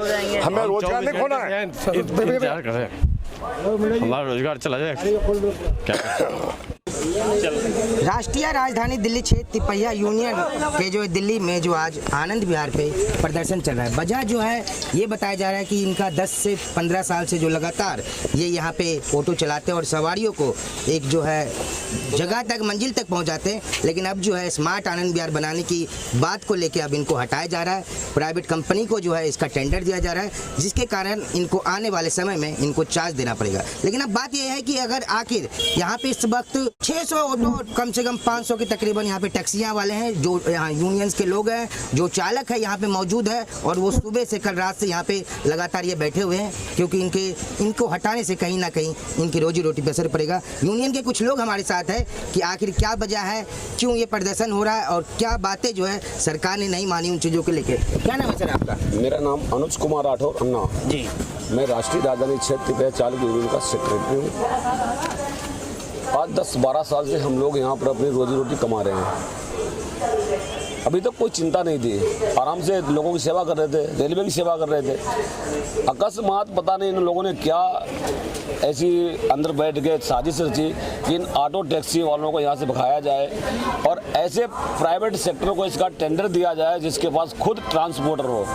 हो जाएंगे। हमें रोजगार नहीं खोना है, इंतजार करें, हमारा रोजगार चला जाए क्या। राष्ट्रीय राजधानी दिल्ली क्षेत्र तिपहिया यूनियन के जो दिल्ली में जो आज आनंद विहार पे प्रदर्शन चल रहा है, वजह जो है ये बताया जा रहा है कि इनका 10 से 15 साल से जो लगातार ये यहाँ पे ऑटो चलाते हैं और सवारियों को एक जो है जगह तक मंजिल तक पहुँचाते हैं, लेकिन अब जो है स्मार्ट आनंद विहार बनाने की बात को लेकर अब इनको हटाया जा रहा है। प्राइवेट कंपनी को जो है इसका टेंडर दिया जा रहा है, जिसके कारण इनको आने वाले समय में इनको चार्ज देना पड़ेगा। लेकिन अब बात यह है कि अगर आखिर यहाँ पे इस वक्त 600 ऑटो, कम से कम 500 के तकरीबन यहाँ पे टैक्सियाँ वाले हैं, जो यहाँ यूनियंस के लोग हैं, जो चालक है यहाँ पे मौजूद है और वो सुबह से कल रात से यहाँ पे लगातार ये बैठे हुए हैं, क्योंकि इनको हटाने से कहीं ना कहीं इनकी रोजी रोटी पर असर पड़ेगा। यूनियन के कुछ लोग हमारे साथ है कि आखिर क्या वजह है, क्यों ये प्रदर्शन हो रहा है और क्या बातें जो है सरकार ने नहीं मानी उन चीज़ों को लेकर। क्या नाम है सर आपका? मेरा नाम अनुज कुमार राठौर अन्ना जी। मैं राष्ट्रीय राजधानी क्षेत्र तिपहिया चालक यूनियन का सेक्रेटरी हूँ। आज 10-12 साल से हम लोग यहाँ पर अपनी रोजी रोटी कमा रहे हैं। अभी तक कोई चिंता नहीं थी, आराम से लोगों की सेवा कर रहे थे, रेलवे की सेवा कर रहे थे। अकस्मात पता नहीं इन लोगों ने क्या ऐसी अंदर बैठ के साजिश रची कि इन ऑटो टैक्सी वालों को यहाँ से भगाया जाए और ऐसे प्राइवेट सेक्टर को इसका टेंडर दिया जाए जिसके पास खुद ट्रांसपोर्टर हो।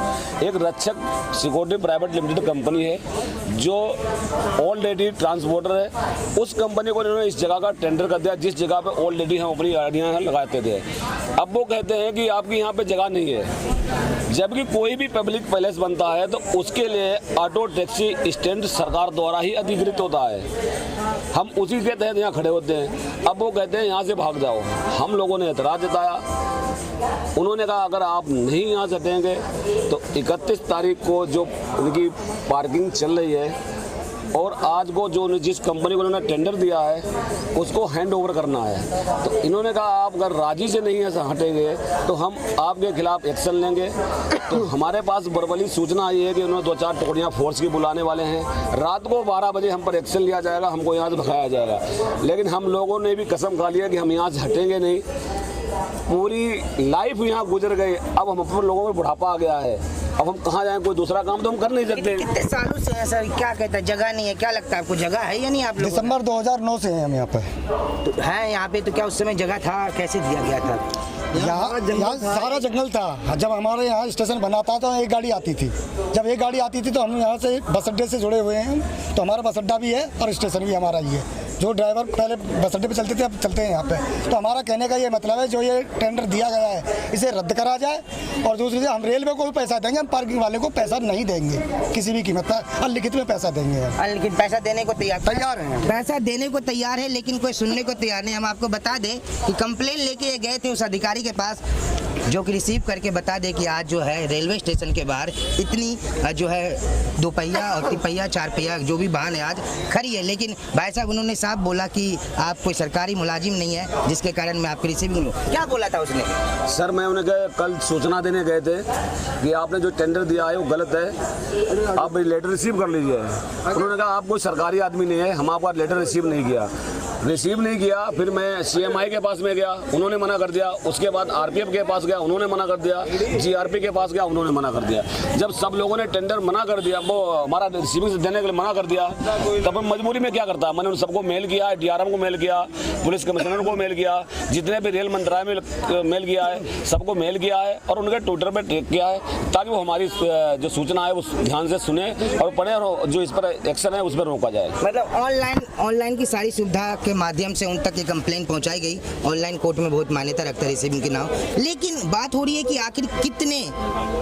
एक रक्षक सिक्योरिटी प्राइवेट लिमिटेड कंपनी है जो ऑलरेडी ट्रांसपोर्टर है, उस कंपनी को इन्होंने इस जगह का टेंडर कर दिया जिस जगह पे ऑलरेडी हम अपनी गाड़ियाँ लगाते थे। अब वो कहते हैं कि आपकी यहाँ पे जगह नहीं है, जबकि कोई भी पब्लिक पैलेस बनता है तो उसके लिए ऑटो टैक्सी स्टैंड सरकार द्वारा ही अधिकृत होता है। हम उसी के तहत यहाँ खड़े होते हैं। अब वो कहते हैं यहाँ से भाग जाओ। हम लोगों ने एतराज़ जताया, उन्होंने कहा अगर आप नहीं यहाँ से हटेंगे तो 31 तारीख को जो उनकी पार्किंग चल रही है और आज को जो जिस कंपनी को उन्होंने टेंडर दिया है उसको हैंड ओवर करना है, तो इन्होंने कहा आप अगर राजी से नहीं ऐसा हटेंगे तो हम आपके खिलाफ एक्शन लेंगे। तो हमारे पास वर्बली सूचना आई है कि उन्होंने 2-4 टुकड़ियाँ फोर्स की बुलाने वाले हैं, रात को 12 बजे हम पर एक्शन लिया जाएगा, हमको यहाँ से भगाया जाएगा। लेकिन हम लोगों ने भी कसम खा लिया कि हम यहाँ से हटेंगे नहीं। पूरी लाइफ यहाँ गुजर गई, अब हम अपने लोगों में बुढ़ापा आ गया है, अब हम कहाँ जाएं, कोई दूसरा काम तो हम कर नहीं सकते। कितने सालों से है सर? क्या कहते हैं जगह नहीं है, क्या लगता है आपको जगह है या नहीं? आप लोग दिसंबर 2009 से हैं हम यहाँ पे। तो है यहाँ पे, तो क्या उस समय जगह था, कैसे दिया गया था? यहाँ सारा जंगल था। जब हमारे यहाँ स्टेशन बना था तो एक गाड़ी आती थी, जब एक गाड़ी आती थी तो हम यहाँ से बस अड्डे से जुड़े हुए हैं, तो हमारा बस अड्डा भी है और स्टेशन भी हमारा ही है। जो ड्राइवर पहले बस अड्डे पे चलते थे अब चलते हैं यहाँ पे। तो हमारा कहने का ये मतलब है जो ये टेंडर दिया गया है इसे रद्द करा जाए, और दूसरी चीज़ हम रेलवे को भी पैसा देंगे, हम पार्किंग वाले को पैसा नहीं देंगे किसी भी कीमत पर, अनलिखित में पैसा देंगे। अनलिखित पैसा देने को तैयार हैं, पैसा देने को तैयार है, लेकिन कोई सुनने को तैयार नहीं। हम आपको बता दें कि कंप्लेन लेके गए थे उस अधिकारी के पास, जो कि रिसीव करके बता दे कि आज जो है रेलवे स्टेशन के बाहर इतनी जो है 2 पहिया और 3 पहिया 4 पहिया जो भी वाहन है आज खड़ी है, लेकिन भाई साहब उन्होंने साफ बोला कि आप कोई सरकारी मुलाजिम नहीं है जिसके कारण मैं आपकी रिसीविंग लूँ। क्या बोला था उसने? सर मैं उन्हें कल सूचना देने गए थे कि आपने जो टेंडर दिया है वो गलत है, आप लेटर रिसीव कर लीजिए। उन्होंने कहा आप कोई सरकारी आदमी नहीं है, हम आपका लेटर रिसीव नहीं किया। फिर मैं CMI के पास में गया, उन्होंने मना कर दिया। उसके बाद RPF के पास गया, उन्होंने मना कर दिया। GRP के पास गया, उन्होंने मना कर दिया। जब सब लोगों ने टेंडर मना कर दिया, वो हमारा रिसीविंग देने के लिए मना कर दिया, तब हम मजबूरी में क्या करता, मैंने उन सबको मेल किया, DRM को मेल किया, पुलिस कमिश्नर को मेल किया, जितने भी रेल मंत्रालय में मेल किया है सबको मेल किया है और उनके ट्विटर पर ट्वीट किया है, ताकि वो हमारी जो सूचना है उस ध्यान से सुने और पढ़े और जो इस पर एक्शन है उस पर रोका जाए। मतलब ऑनलाइन की सारी सुविधा के माध्यम से उन तक ये कंप्लेंट पहुंचाई गई। ऑनलाइन कोर्ट में बहुत मान्यता रखता है रिसीविंग के नाम। लेकिन बात हो रही है कि आखिर कितने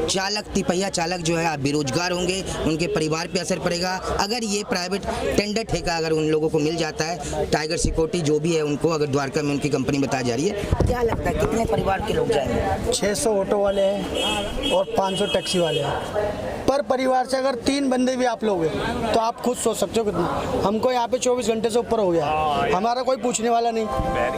चालक, तिपहिया चालक जो है बेरोजगार होंगे, उनके परिवार पे असर पड़ेगा अगर ये प्राइवेट टेंडर ठेका अगर उन लोगों को मिल जाता है। टाइगर सिक्योरिटी जो भी है उनको अगर द्वारका में उनकी कंपनी बता जा रही है, क्या लगता है कितने परिवार के लोग जाएंगे? 600 ऑटो वाले हैं और 500 टैक्सी वाले हैं। पर परिवार से अगर 3 बंदे भी आप लोगे तो आप खुद सोच सकते हो कितना। हमको यहाँ पे 24 घंटे से ऊपर हो गया, हमारा कोई पूछने वाला नहीं,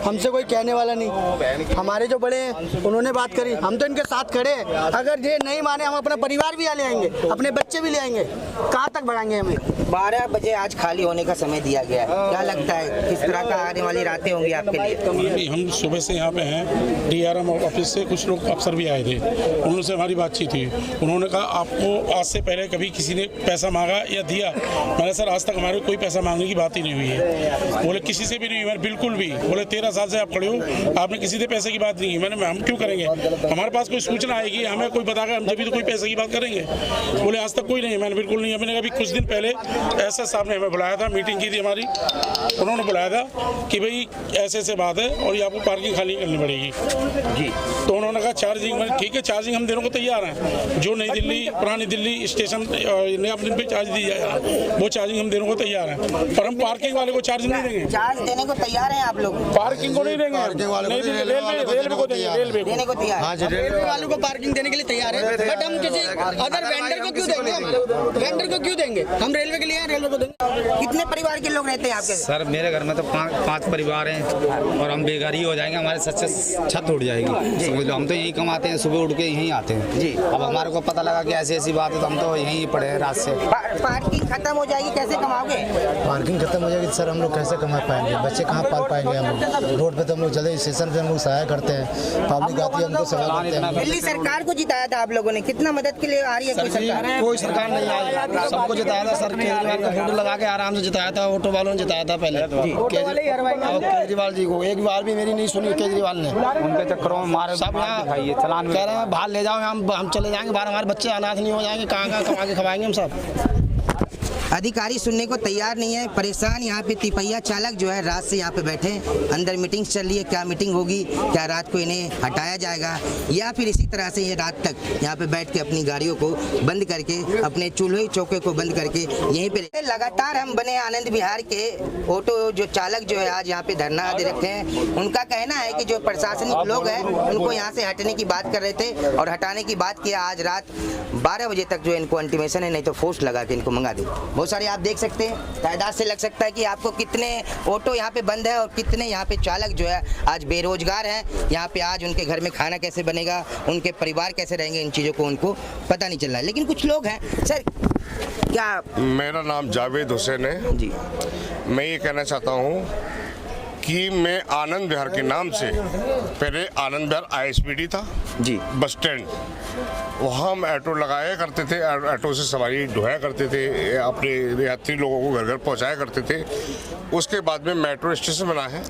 हमसे कोई कहने वाला नहीं। हमारे जो बड़े हैं उन्होंने बात करी, हम तो इनके साथ खड़े हैं। अगर ये नहीं माने हम अपना परिवार भी ले आएंगे, अपने बच्चे भी ले आएंगे, कहाँ तक बढ़ाएंगे हमें। 12 बजे आज खाली होने का समय दिया गया है, क्या लगता है किस तरह का आने वाली रातें होंगी आपके लिए? हम सुबह से यहाँ पे हैं, DRM ऑफिस से कुछ लोग अफसर भी आए थे, उनसे हमारी बातचीत थी। उन्होंने कहा आपको आज से पहले कभी किसी ने पैसा मांगा या दिया? मैंने सर आज तक हमारे कोई पैसा मांगने की बात ही नहीं हुई है। बोले किसी से भी नहीं हुई, बिल्कुल भी। बोले 13 साल से आप खड़े हो, आपने किसी से पैसे की बात नहीं की। मैंने हम क्यों करेंगे, हमारे पास कोई सूचना आएगी, हमें कोई बताएगा, हम जब भी तो कोई पैसे की बात करेंगे। बोले आज तक कोई नहीं। मैंने बिल्कुल नहीं। मैंने अभी कुछ दिन पहले एसएस साहब ने हमें बुलाया था, मीटिंग की थी हमारी, उन्होंने बुलाया था कि भाई ऐसे बात है और ये आपको पार्किंग खाली करनी पड़ेगी जी। तो उन्होंने कहा चार्जिंग, मैंने ठीक है चार्जिंग हम देने को तैयार हैं। जो नई दिल्ली पुरानी दिल्ली स्टेशन नया दिन पे चार्ज दी जाए वो चार्जिंग हम देने को तैयार हैं, पर हम पार्किंग वाले को चार्ज नहीं देंगे। चार्ज देने को तैयार हैं आप लोग? पार्किंग को नहीं देंगे, रेलवे को देंगे, रेलवे देने को तैयार। रेलवे वालों को पार्किंग देने के लिए तैयार है, बट हम किसी अदर वेंडर को क्यों देंगे? वेंडर को क्यों देंगे? हम रेलवे के लिए हैं, रेलवे को देंगे। कितने परिवार के लोग रहते हैं आपके? सर मेरे घर में तो पाँच परिवार हैं और हम बेघर ही हो जाएंगे, हमारे छत उड़ जाएगी। समझ लो, हम तो यही कमाते हैं, सुबह उठ के यहीं आते हैं जी। अब हमारे को पता लगा कि ऐसी बात है तो हम तो यहीं पड़े हैं रात से। पार्किंग खत्म हो जाएगी, कैसे कमाओगे? पार्किंग खत्म हो जाएगी सर, हम लोग कैसे कमा पाएंगे? बच्चे कहाँ पाल पाएंगे? हम लोग रोड पे तो हम लोग चले, स्टेशन पे हम लोग सहायता करते हैं, पब्लिक आती है हमको सवाल करते हैं। दिल्ली सरकार को जिताया था आप लोगों ने, कितना मदद के लिए आ रही है कोई सरकार? कोई सरकार नहीं आई, सबको जिताया था सर। केजरीवाल का फोटो लगा के आराम से जिताया था, ऑटो वालों ने जिताया था पहले केजरीवाल जी को। एक बार भी मेरी नहीं सुनी केजरीवाल ने। उनके चक्करों में मारे सब यहाँ चलान कह रहे हैं, बाहर ले जाओ, हम चले जाएंगे बाहर, हमारे बच्चे अनाथ नहीं हो जाएंगे, कहाँ कमा के खवाएंगे हम सब। अधिकारी सुनने को तैयार नहीं है, परेशान यहाँ पे तिपहिया चालक जो है रात से यहाँ पे बैठे। अंदर मीटिंग चल रही है, क्या मीटिंग होगी, क्या रात को इन्हें हटाया जाएगा या फिर इसी तरह से ये रात तक यहाँ पे बैठ के अपनी गाड़ियों को बंद करके, अपने चूल्हे चौके को बंद करके यहीं पे। लगातार हम बने आनंद विहार के ऑटो जो चालक जो है आज यहाँ पे धरना दे रखे हैं। उनका कहना है कि जो प्रशासनिक लोग हैं उनको यहाँ से हटने की बात कर रहे थे और हटाने की बात किया। आज रात 12 बजे तक जो इनको इंटीमेशन है, नहीं तो फोर्स लगा के इनको मंगा दे। बहुत सारे आप देख सकते हैं, तादाद से लग सकता है कि आपको कितने ऑटो यहाँ पे बंद है और कितने यहाँ पे चालक जो है आज बेरोजगार हैं। यहाँ पे आज उनके घर में खाना कैसे बनेगा, उनके परिवार कैसे रहेंगे, इन चीज़ों को उनको पता नहीं चल रहा है। लेकिन कुछ लोग हैं सर, क्या? मेरा नाम जावेद हुसैन है जी। मैं ये कहना चाहता हूँ कि मैं आनंद विहार के नाम से, पहले आनंद विहार ISPD था जी, बस स्टैंड, वहाँ हम ऑटो लगाया करते थे, ऑटो से सवारी ढोया करते थे, अपने यात्री लोगों को घर घर पहुँचाया करते थे। उसके बाद में मेट्रो स्टेशन बना है,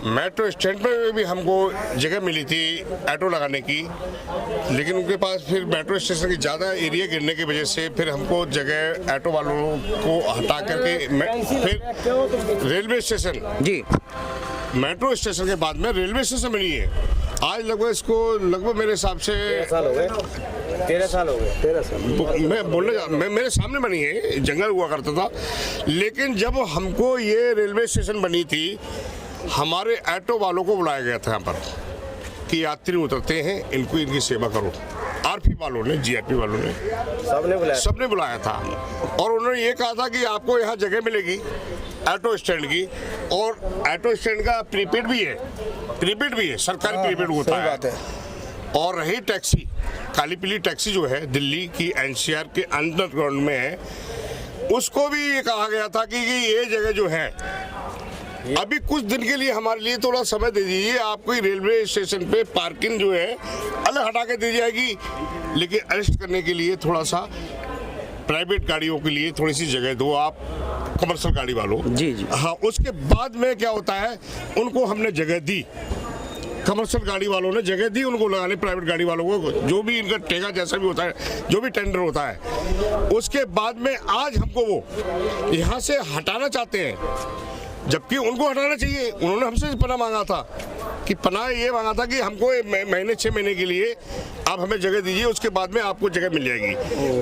मेट्रो स्टैंड पर भी हमको जगह मिली थी ऑटो लगाने की, लेकिन उनके पास फिर मेट्रो स्टेशन की ज़्यादा एरिया गिरने की वजह से फिर हमको जगह ऑटो वालों को हटा करके फिर रेलवे स्टेशन जी, मेट्रो स्टेशन के बाद में रेलवे स्टेशन बनी है। आज लगभग मेरे हिसाब से 13 साल हो गए। मैं मेरे सामने बनी है, जंगल हुआ करता था। लेकिन जब हमको ये रेलवे स्टेशन बनी थी, हमारे ऑटो वालों को बुलाया गया था यहाँ पर कि यात्री उतरते हैं, इनको इनकी सेवा करो। RP वालों ने, GRP वालों ने, सबने बुलाया था और उन्होंने ये कहा था कि आपको यहाँ जगह मिलेगी ऑटो स्टैंड की, और ऑटो स्टैंड का प्रीपेड भी है, सरकारी प्रीपेड होता है। और रही टैक्सी, काली पीली टैक्सी जो है दिल्ली की NCR के अंडरग्राउंड में है, उसको भी ये कहा गया था कि ये जगह जो है अभी कुछ दिन के लिए हमारे लिए थोड़ा समय दे दीजिए, आपको रेलवे स्टेशन पे पार्किंग जो है अलग हटा के दी जाएगी, लेकिन अरेस्ट करने के लिए थोड़ा सा प्राइवेट गाड़ियों के लिए थोड़ी सी जगह दो आप, कमर्शियल गाड़ी वालों जी। हाँ, उसके बाद में क्या होता है, उनको हमने जगह दी, कमर्शियल गाड़ी वालों ने जगह दी उनको लगाने, प्राइवेट गाड़ी वालों को, जो भी इनका ठेका जैसा भी होता है, जो भी टेंडर होता है। उसके बाद में आज हमको वो यहाँ से हटाना चाहते हैं, जबकि उनको हटाना चाहिए। उन्होंने हमसे पनाह मांगा था कि पनाह ये मांगा था कि हमको 6 महीने के लिए आप हमें जगह दीजिए, उसके बाद में आपको जगह मिल जाएगी।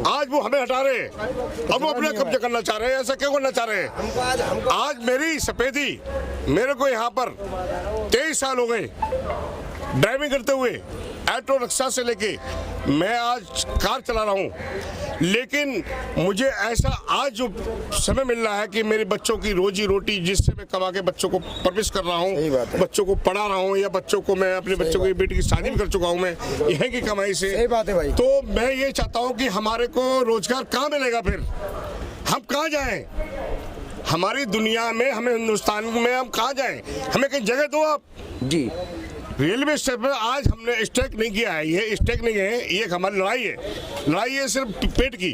आज वो हमें हटा रहे हैं, अब वो अपना कब्जा करना चाह रहे हैं। ऐसा क्यों करना चाह रहे हैं? आज मेरी सफेदी, मेरे को यहाँ पर 23 साल हो गए ड्राइविंग करते हुए, ऑटो रिक्शा से लेके मैं आज कार चला रहा हूँ, लेकिन मुझे ऐसा आज जो समय मिल रहा है कि मेरे बच्चों की रोजी रोटी, जिससे मैं कमा के बच्चों को परवरिश कर रहा हूँ, बच्चों को पढ़ा रहा हूँ, या बच्चों को मैं अपने बच्चों की बेटी की शादी भी कर चुका हूँ मैं यहीं की कमाई से। सही बात है भाई। तो मैं ये चाहता हूँ कि हमारे को रोजगार कहाँ मिलेगा, फिर हम कहाँ जाएं? हमारी दुनिया में, हमें हिंदुस्तान में हम कहाँ जाएं? हमें कहीं जगह दो आप जी। रेलवे स्टेशन पर आज हमने स्ट्राइक नहीं किया है, ये स्ट्राइक नहीं है, ये एक हमारी लड़ाई है सिर्फ पेट की।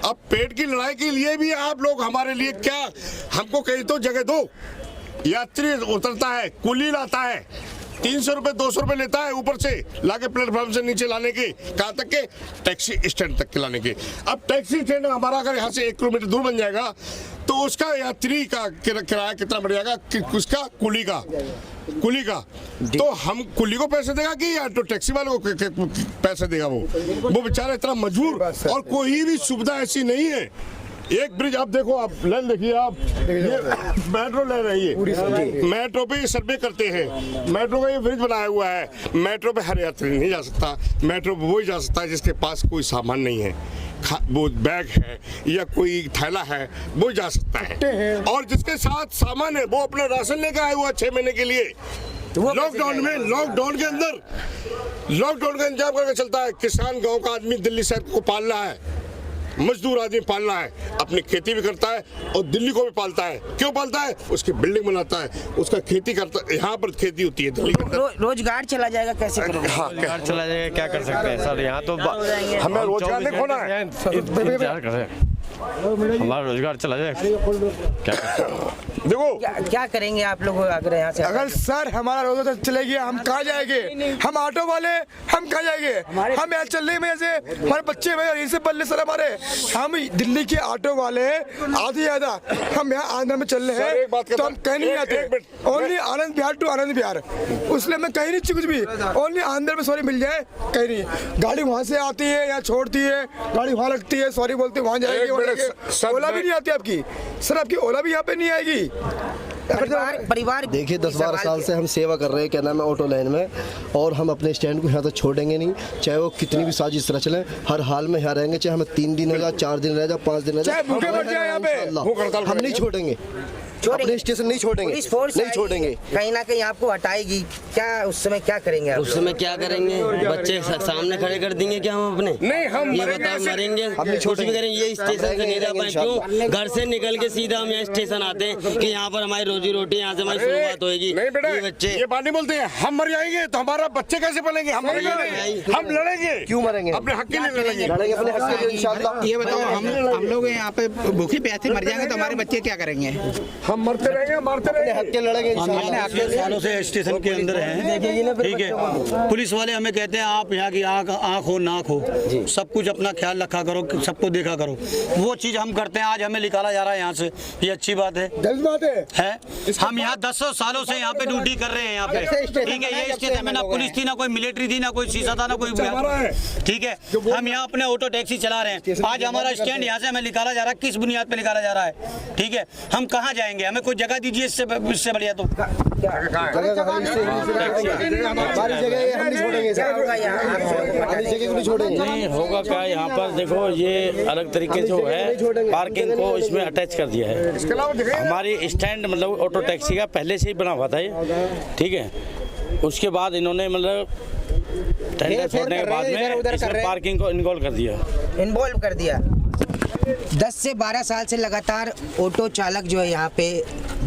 अब पेट की लड़ाई के लिए भी आप लोग हमारे लिए क्या, हमको कहीं तो जगह दो। यात्री उतरता है, कुली लाता है, 300 रुपये 200 रुपये लेता है ऊपर से लाके प्लेटफॉर्म से नीचे लाने के, कहाँ तक के, टैक्सी स्टैंड तक के लाने के। अब टैक्सी स्टैंड हमारा अगर यहाँ से 1 किलोमीटर दूर बन जाएगा तो उसका यात्री का किराया कितना बढ़ जाएगा, उसका कुली का तो हम कुली को पैसे देगा कि या तो टैक्सी वाले को पैसे देगा। वो बेचारा इतना मजबूर, और कोई भी सुविधा ऐसी नहीं है। एक ब्रिज आप देखो, आप लाइन देखिए, आप ये मेट्रो लाइन है, ये मेट्रो पे सर्वे करते हैं, मेट्रो का ये ब्रिज बनाया हुआ है। मेट्रो पे हर यात्री नहीं जा सकता, मेट्रो पे वही जा सकता है जिसके पास कोई सामान नहीं है, वो बैग है या कोई थैला है, वो जा सकता है। और जिसके साथ सामान है वो अपना राशन लेकर आया हुआ 6 महीने के लिए। लॉकडाउन के अंदर लॉकडाउन का इंतजाम करके चलता है। किसान गाँव का आदमी दिल्ली शहर को पाल रहा है, मजदूर आदमी पालना है, अपनी खेती भी करता है और दिल्ली को भी पालता है। क्यों पालता है? उसकी बिल्डिंग बनाता है, उसका खेती करता है, यहाँ पर खेती होती है दिल्ली के अंदर। रोजगार चला जाएगा कैसे करोगे? हाँ, रोजगार चला जाएगा, क्या कर सकते हैं सर, यहाँ तो हमें रोजगार नहीं खोना है, इंतजार करें, हमारा रोजगार चला जाएगा, क्या कर सकते हैं? देखो क्या करेंगे आप लोग अगर यहाँ से? अगर सर हमारा रोजगार चले गया, हम कहाँ जाएंगे? हम ऑटो वाले हम कहाँ जाएंगे? हम यहाँ चलने में ऐसे हमारे बच्चे में यहीं से बल्ले सर हमारे, हम दिल्ली के ऑटो वाले आधे ज्यादा हम यहाँ आंध्र में चल रहे हैं तो हम कहीं नहीं आते। ओनली आनंद विहार टू आनंद विहार, उसलिए मैं कहीं नहीं कुछ भी, ओनली आंध्र में सॉरी मिल जाए कहीं नहीं। गाड़ी वहाँ से आती है, यहाँ छोड़ती है, गाड़ी वहाँ लगती है, सॉरी बोलते वहाँ जाएगी। ओला भी नहीं आती आपकी सर, आपकी ओला भी यहाँ पे नहीं आएगी। परिवार देखिए 10-12 साल से हम सेवा कर रहे हैं, क्या नाम है, ऑटो लाइन में, और हम अपने स्टैंड को यहाँ तक छोड़ेंगे नहीं, चाहे वो कितनी भी साजिश तरह चले, हर हाल में यहाँ रहेंगे, चाहे हमें 3 दिन हो जाए, 4 दिन रह जाए, 5 दिन रह जाए, हम नहीं छोड़ेंगे, अपने स्टेशन नहीं छोड़ेंगे, नहीं छोड़ेंगे। कहीं ना कहीं आपको हटाएगी, क्या उस समय क्या करेंगे आप? उस समय क्या करेंगे? बच्चे सामने खड़े कर देंगे क्या हम अपने? नहीं, हम ये बताओ, मरेंगे कुछ भी करेंगे, ये स्टेशन से नहीं रह पाए। क्यों? घर से निकल के सीधा हम यहाँ स्टेशन आते हैं कि यहाँ पर हमारी रोजी रोटी, यहाँ से हमारी शुरुआत होगी। नहीं बेटा, ये बच्चे ये बात नहीं बोलते हैं, हम मर जाएंगे तो हमारा बच्चे कैसे पलेंगे? हम मरेंगे, हम लड़ेंगे। क्यों मरेंगे? अपने हक के लिए लड़ेंगे, अपने हक के लिए इंशाल्लाह। ये बताओ, हम लोग यहाँ पे भूखे प्यासे मर जाएंगे तो हमारे बच्चे क्या करेंगे? हम मरते रहेंगे, हक के लड़ेंगे। सालों से स्टेशन के अंदर हैं, ठीक है। पुलिस वाले हमें कहते हैं आप यहाँ की आँख हो नाक हो, सब कुछ अपना ख्याल रखा करो, सबको देखा करो, वो चीज़ हम करते हैं। आज हमें निकाला जा रहा है यहाँ से, ये अच्छी बात है, गलत बात है। हम यहाँ 10 सालों से यहाँ पे ड्यूटी कर रहे हैं यहाँ पे, ठीक है। ये स्टेशन में ना पुलिस थी, ना कोई मिलिट्री थी, ना कोई शीशा था, ना कोई, ठीक है। हम यहाँ अपने ऑटो टैक्सी चला रहे हैं। आज हमारा स्टैंड यहाँ से हमें निकाला जा रहा है, किस बुनियाद पे निकाला जा रहा है, ठीक है। हम कहाँ जाएंगे? हमें कोई जगह दीजिए इससे बढ़िया। तो हमारी जगह हम नहीं छोड़ेंगे, हमारी जगह को नहीं छोड़ेंगे। नहीं होगा क्या यहाँ पर? देखो ये अलग तरीके जो है पार्किंग को इसमें अटैच कर दिया है। हमारी स्टैंड मतलब ऑटो टैक्सी का पहले से ही बना हुआ था ये, ठीक है। उसके बाद इन्होंने मतलब टेंडर छोड़ने के बाद में इसमें पार्किंग को इन्वॉल्व कर दिया। 10 से 12 साल से लगातार ऑटो चालक जो है यहाँ पे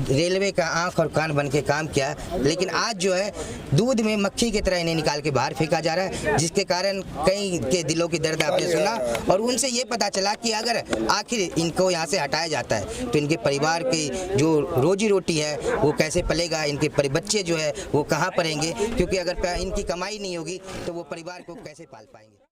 रेलवे का आंख और कान बन के काम किया, लेकिन आज जो है दूध में मक्खी की तरह इन्हें निकाल के बाहर फेंका जा रहा है, जिसके कारण कई के दिलों की दर्द आपने सुना। और उनसे ये पता चला कि अगर आखिर इनको यहाँ से हटाया जाता है तो इनके परिवार की जो रोजी रोटी है वो कैसे पलेगा, इनके बच्चे जो है वो कहाँ पढ़ेंगे, क्योंकि अगर इनकी कमाई नहीं होगी तो वो परिवार को कैसे पाल पाएंगे।